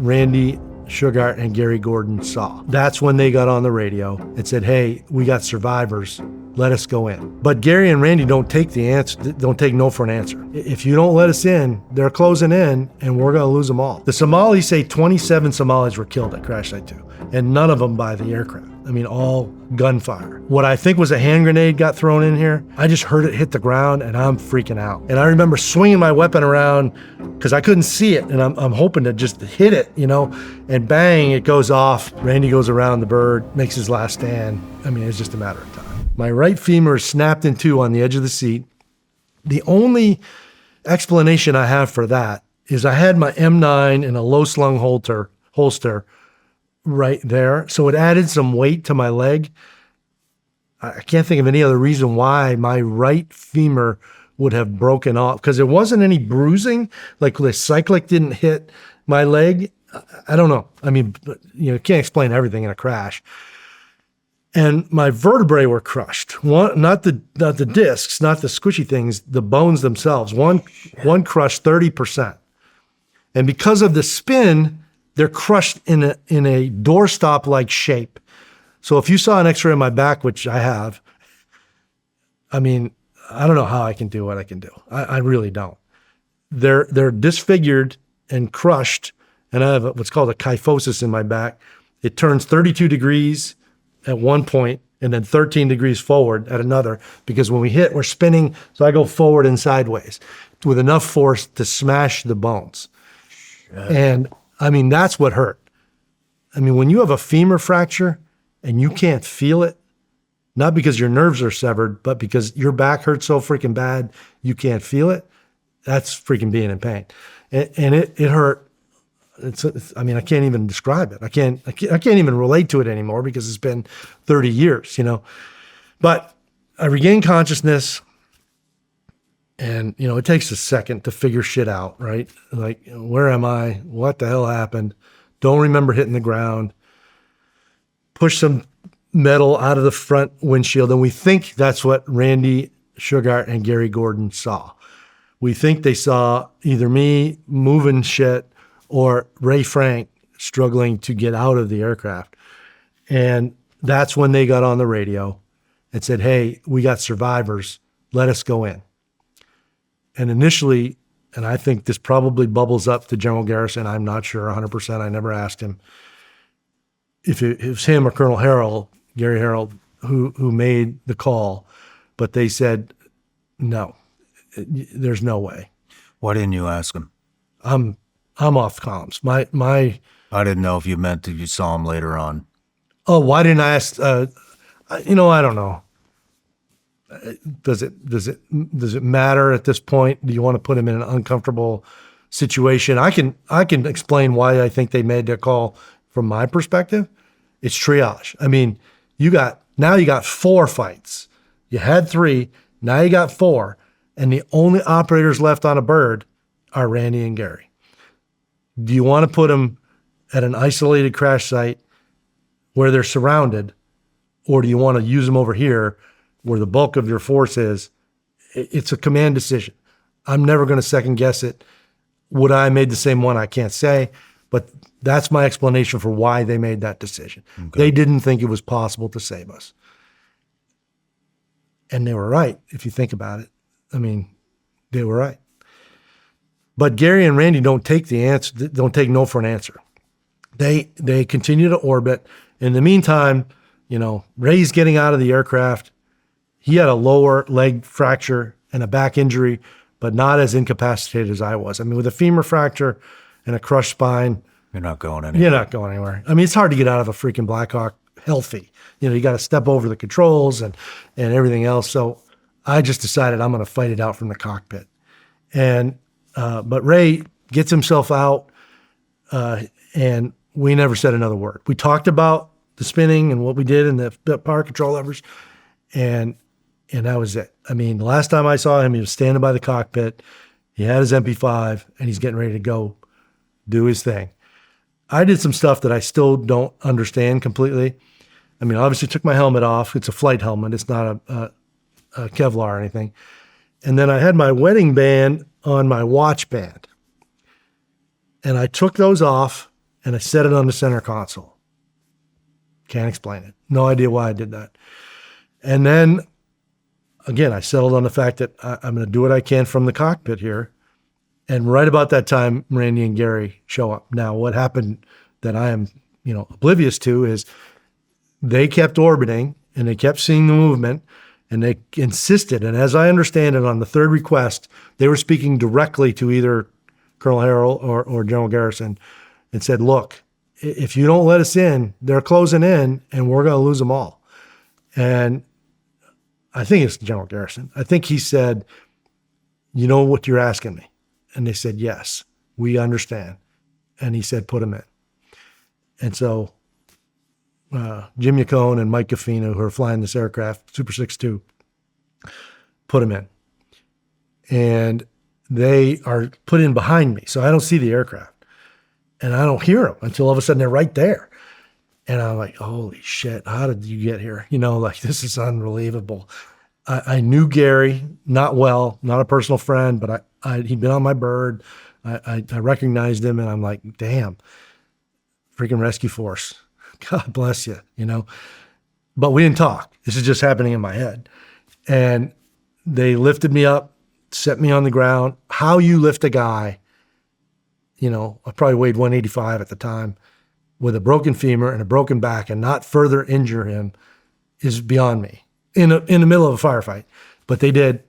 Randy Shughart and Gary Gordon saw. That's when they got on the radio and said, hey, we got survivors. Let us go in. But Gary and Randy don't take the answer, don't take no for an answer. If you don't let us in, they're closing in and we're gonna lose them all. The Somalis say 27 Somalis were killed at Crash Site 2, and none of them by the aircraft. I mean, all gunfire. What I think was a hand grenade got thrown in here. I just heard it hit the ground and I'm freaking out. And I remember swinging my weapon around because I couldn't see it, and I'm hoping to just hit it, you know, and bang, it goes off. Randy goes around the bird, makes his last stand. I mean, it's just a matter of time. My right femur is snapped in two on the edge of the seat. The only explanation I have for that is I had my M9 in a low slung holster right there. So it added some weight to my leg. I can't think of any other reason why my right femur would have broken off, because there wasn't any bruising, like the cyclic didn't hit my leg. I don't know. I mean, you can't explain everything in a crash. And my vertebrae were crushed. One, not the discs, not the squishy things, the bones themselves. One crushed 30%. And because of the spin, they're crushed in a doorstop-like shape. So if you saw an X-ray of my back, which I have, I mean, I don't know how I can do what I can do. I really don't. They're disfigured and crushed, and I have what's called a kyphosis in my back. It turns 32 degrees at one point and then 13 degrees forward at another, because when we hit, we're spinning. So I go forward and sideways with enough force to smash the bones. And I mean, that's what hurt. I mean, when you have a femur fracture and you can't feel it, not because your nerves are severed, but because your back hurts so freaking bad, you can't feel it. That's freaking being in pain. And it hurt. I mean, I can't even describe it. I can't even relate to it anymore because it's been 30 years, you know. But I regained consciousness, and, you know, it takes a second to figure shit out, right? Like, where am I? What the hell happened? Don't remember hitting the ground. Push some metal out of the front windshield, and we think that's what Randy Shughart and Gary Gordon saw. We think they saw either me moving shit or Ray Frank struggling to get out of the aircraft. And that's when they got on the radio and said, hey, we got survivors, let us go in. And initially, and I think this probably bubbles up to General Garrison, I'm not sure 100%, I never asked him, if it was him or Colonel Harrell, Gary Harrell, who made the call, but they said, no, there's no way. Why didn't you ask him? I'm off comms. My I didn't know if you meant if you saw him later on. Oh, why didn't I ask? You know, I don't know. Does it matter at this point? Do you want to put him in an uncomfortable situation? I can explain why I think they made their call from my perspective. It's triage. I mean, now you got 4 fights. You had 3, now you got 4, and the only operators left on a bird are Randy and Gary. Do you want to put them at an isolated crash site where they're surrounded, or do you want to use them over here where the bulk of your force is? It's a command decision. I'm never going to second guess it. Would I have made the same one? I can't say, but that's my explanation for why they made that decision. Okay. They didn't think it was possible to save us. And they were right, if you think about it. I mean, they were right. But Gary and Randy don't take no for an answer. They continue to orbit. In the meantime, you know, Ray's getting out of the aircraft. He had a lower leg fracture and a back injury, but not as incapacitated as I was. I mean, with a femur fracture and a crushed spine, you're not going anywhere. You're not going anywhere. I mean, it's hard to get out of a freaking Black Hawk healthy. You know, you got to step over the controls and everything else. So I just decided I'm going to fight it out from the cockpit. And but Ray gets himself out, and we never said another word. We talked about the spinning and what we did and the power control levers, and that was it. I mean, the last time I saw him, he was standing by the cockpit. He had his MP5, and he's getting ready to go do his thing. I did some stuff that I still don't understand completely. I mean, obviously took my helmet off. It's a flight helmet. It's not a Kevlar or anything. And then I had my wedding band on my watch band. And I took those off and I set it on the center console. Can't explain it. No idea why I did that. And then, again, I settled on the fact that I'm going to do what I can from the cockpit here. And right about that time, Randy and Gary show up. Now, what happened that I am, oblivious to is they kept orbiting and they kept seeing the movement and they insisted. And as I understand it, on the third request, they were speaking directly to either Colonel Harrell or General Garrison and said, look, if you don't let us in, they're closing in and we're going to lose them all. And I think it's General Garrison. I think he said, you know what you're asking me? And they said, yes, we understand. And he said, put them in. And so Jim Yacone and Mike Gaffino, who are flying this aircraft, Super 6-2, put them in. And they are put in behind me. So I don't see the aircraft. And I don't hear them until all of a sudden they're right there. And I'm like, holy shit, how did you get here? This is unbelievable. I knew Gary, not well, not a personal friend, but he'd been on my bird. I recognized him and I'm like, damn, freaking rescue force. God bless you, But we didn't talk. This is just happening in my head. And they lifted me up, set me on the ground. How you lift a guy, I probably weighed 185 at the time, with a broken femur and a broken back and not further injure him is beyond me in the middle of a firefight. But they did.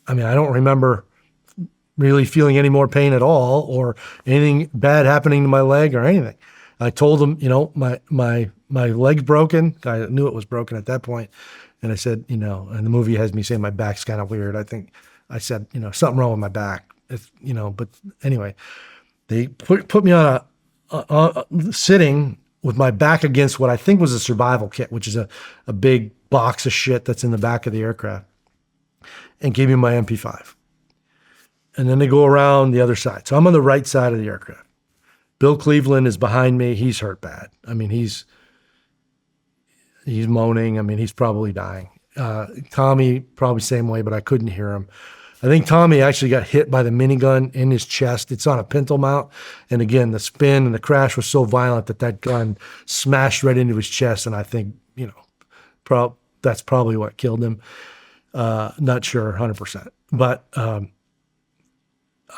I mean, I don't remember really feeling any more pain at all or anything bad happening to my leg or anything. I told them, my leg's broken. I knew it was broken at that point. And I said, and the movie has me saying my back's kind of weird. I think I said, something wrong with my back. It's, but anyway, they put me on sitting with my back against what I think was a survival kit, which is a big box of shit that's in the back of the aircraft, and gave me my MP5. And then they go around the other side. So I'm on the right side of the aircraft. Bill Cleveland is behind me. He's hurt bad. I mean, he's moaning. I mean, he's probably dying. Tommy, probably same way, but I couldn't hear him. I think Tommy actually got hit by the minigun in his chest. It's on a pintle mount. And again, the spin and the crash was so violent that gun smashed right into his chest. And I think, that's probably what killed him. Not sure 100%. But, and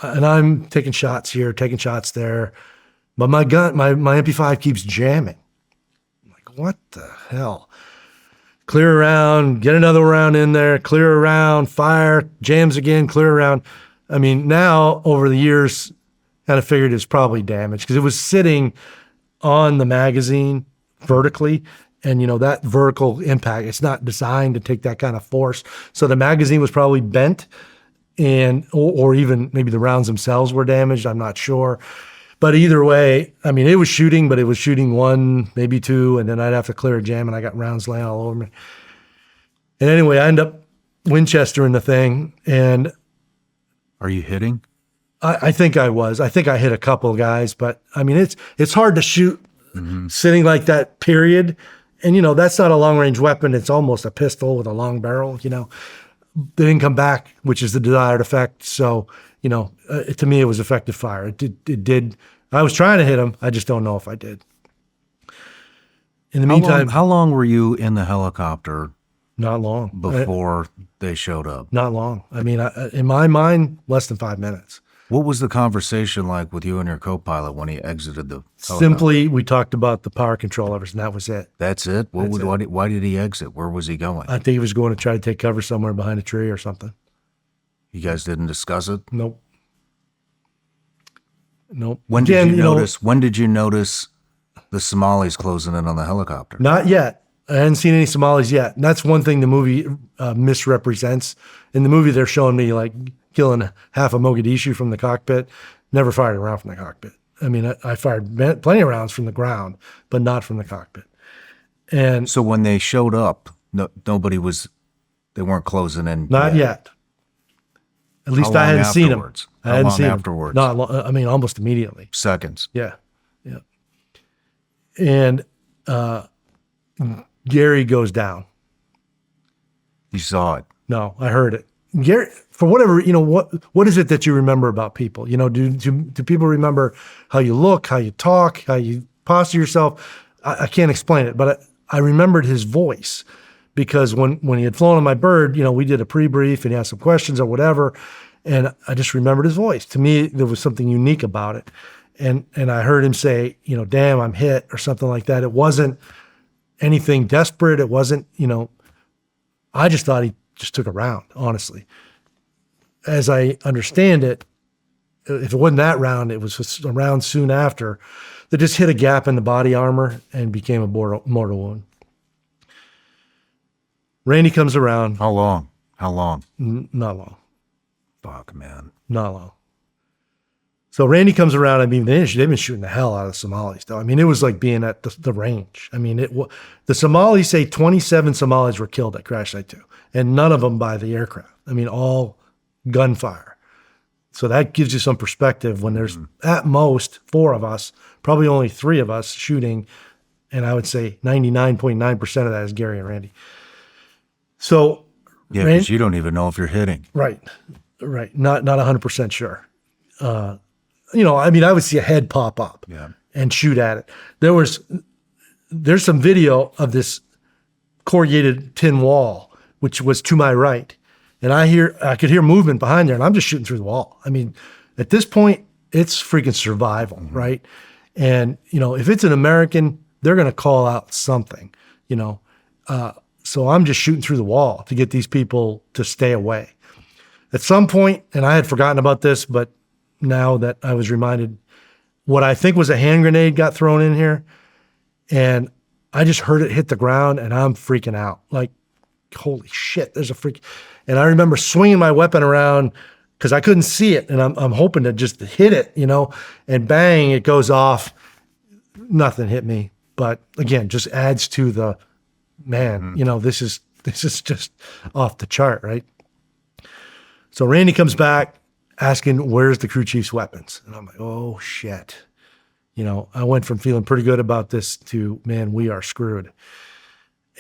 I'm taking shots here, taking shots there. But my MP5 keeps jamming. I'm like, what the hell? Clear around, get another round in there, clear around, fire, jams again, clear around. I mean, now over the years, kind of figured it's probably damaged because it was sitting on the magazine vertically. And, that vertical impact, it's not designed to take that kind of force. So the magazine was probably bent or even maybe the rounds themselves were damaged. I'm not sure. But either way, I mean, it was shooting, but it was shooting one, maybe two, and then I'd have to clear a jam, and I got rounds laying all over me. And anyway, I end up Winchester in the thing, and... Are you hitting? I think I was. I think I hit a couple of guys, but, I mean, it's hard to shoot sitting like that, period. And, that's not a long-range weapon. It's almost a pistol with a long barrel, They didn't come back, which is the desired effect, so... to me, it was effective fire. It did. I was trying to hit him. I just don't know if I did. In the meantime, how long were you in the helicopter? Not long. Before they showed up? Not long. I mean, in my mind, less than 5 minutes. What was the conversation like with you and your co-pilot when he exited the helicopter? Simply, we talked about the power control levers, and that was it. That's it? Why did he exit? Where was he going? I think he was going to try to take cover somewhere behind a tree or something. You guys didn't discuss it? Nope. When did you notice the Somalis closing in on the helicopter? Not yet. I hadn't seen any Somalis yet. And that's one thing the movie misrepresents. In the movie, they're showing me like killing half of Mogadishu from the cockpit. Never fired a round from the cockpit. I mean, I fired plenty of rounds from the ground, but not from the cockpit. And so when they showed up, they weren't closing in. Not yet. At least I hadn't seen him. I hadn't seen him afterwards. Not long, I mean, almost immediately. Seconds. Yeah. And Gary goes down. You saw it? No, I heard it. Gary, for whatever, what is it that you remember about people? Do people remember how you look, how you talk, how you posture yourself? I can't explain it, but I remembered his voice because when he had flown on my bird, we did a pre-brief and he asked some questions or whatever. And I just remembered his voice. To me, there was something unique about it. And I heard him say, damn, I'm hit or something like that. It wasn't anything desperate. It wasn't, I just thought he just took a round, honestly. As I understand it, if it wasn't that round, it was just a round soon after that just hit a gap in the body armor and became a mortal wound. Randy comes around. How long? Not long. Fuck, man. Not long. So Randy comes around. I mean, they've been shooting the hell out of the Somalis, though. I mean, it was like being at the range. I mean, the Somalis say 27 Somalis were killed at Crash Site 2, and none of them by the aircraft. I mean, all gunfire. So that gives you some perspective when there's at most 4 of us, probably only 3 of us shooting, and I would say 99.9% of that is Gary and Randy. So yeah, because you don't even know if you're hitting. Right. Not 100% sure. I would see a head pop up and shoot at it. There's some video of this corrugated tin wall, which was to my right. And I could hear movement behind there and I'm just shooting through the wall. I mean, at this point, it's freaking survival, right? And, if it's an American, they're going to call out something, so I'm just shooting through the wall to get these people to stay away. At some point, and I had forgotten about this, but now that I was reminded, what I think was a hand grenade got thrown in here, and I just heard it hit the ground, and I'm freaking out. Like, holy shit, there's a freak. And I remember swinging my weapon around because I couldn't see it, and I'm hoping to just hit it, and bang, it goes off. Nothing hit me. But again, just adds to the, man, this is just off the chart, right? So Randy comes back asking, where's the crew chief's weapons? And I'm like, oh, shit. I went from feeling pretty good about this to, man, we are screwed.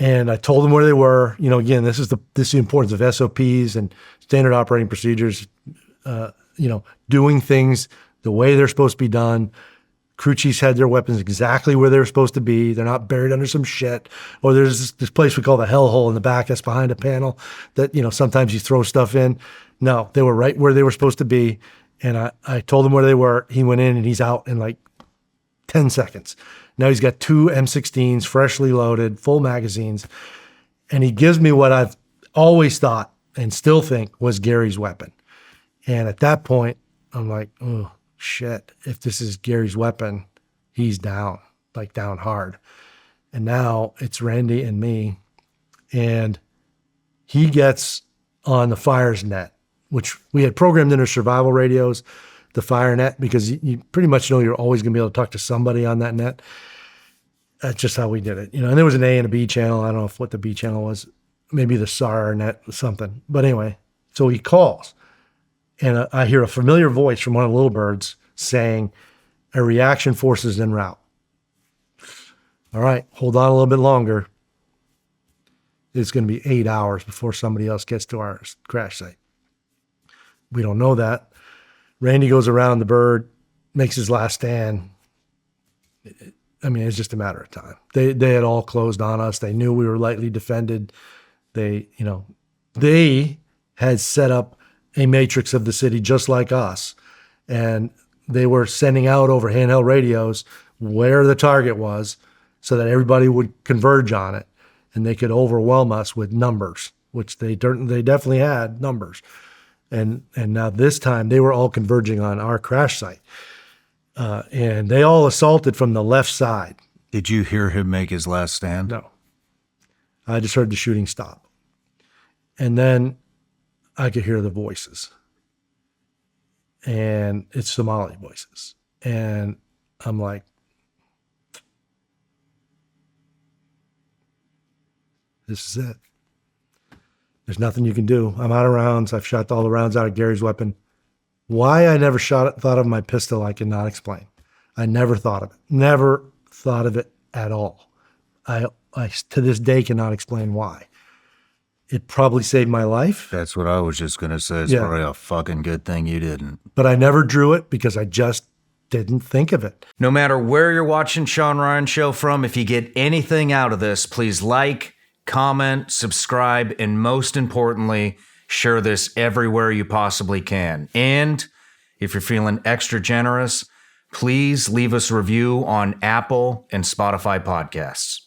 And I told them where they were. Again, this is the importance of SOPs and standard operating procedures, doing things the way they're supposed to be done. Crew chiefs had their weapons exactly where they were supposed to be. They're not buried under some shit. Or there's this place we call the hellhole in the back that's behind a panel that, sometimes you throw stuff in. No, they were right where they were supposed to be. And I told him where they were. He went in and he's out in like 10 seconds. Now he's got 2 M16s, freshly loaded, full magazines. And he gives me what I've always thought and still think was Gary's weapon. And at that point, I'm like, oh, shit, if this is Gary's weapon, he's down, like down hard. And now it's Randy and me. And he gets on the fire's net, which we had programmed in our survival radios, the fire net, because you pretty much know you're always going to be able to talk to somebody on that net. That's just how we did it. And there was an A and a B channel. I don't know what the B channel was. Maybe the SAR net or something. But anyway, so he calls. And I hear a familiar voice from one of the little birds saying, a reaction force is en route. All right, hold on a little bit longer. It's going to be 8 hours before somebody else gets to our crash site. We don't know that. Randy goes around the bird, makes his last stand. It's just a matter of time. They had all closed on us. They knew we were lightly defended. They had set up a matrix of the city just like us. And they were sending out over handheld radios where the target was so that everybody would converge on it and they could overwhelm us with numbers, which they definitely had numbers. And now this time they were all converging on our crash site. And they all assaulted from the left side. Did you hear him make his last stand? No. I just heard the shooting stop. And then I could hear the voices. And it's Somali voices. And I'm like, this is it. There's nothing you can do. I'm out of rounds. I've shot all the rounds out of Gary's weapon. Why I never thought of my pistol, I cannot explain. I never thought of it. Never thought of it at all. I to this day cannot explain why. it probably saved my life. That's what I was just going to say. It's probably a fucking good thing you didn't. But I never drew it because I just didn't think of it. No matter where you're watching Shawn Ryan Show from, if you get anything out of this, please like, comment, subscribe, and most importantly, share this everywhere you possibly can. And if you're feeling extra generous, please leave us a review on Apple and Spotify podcasts.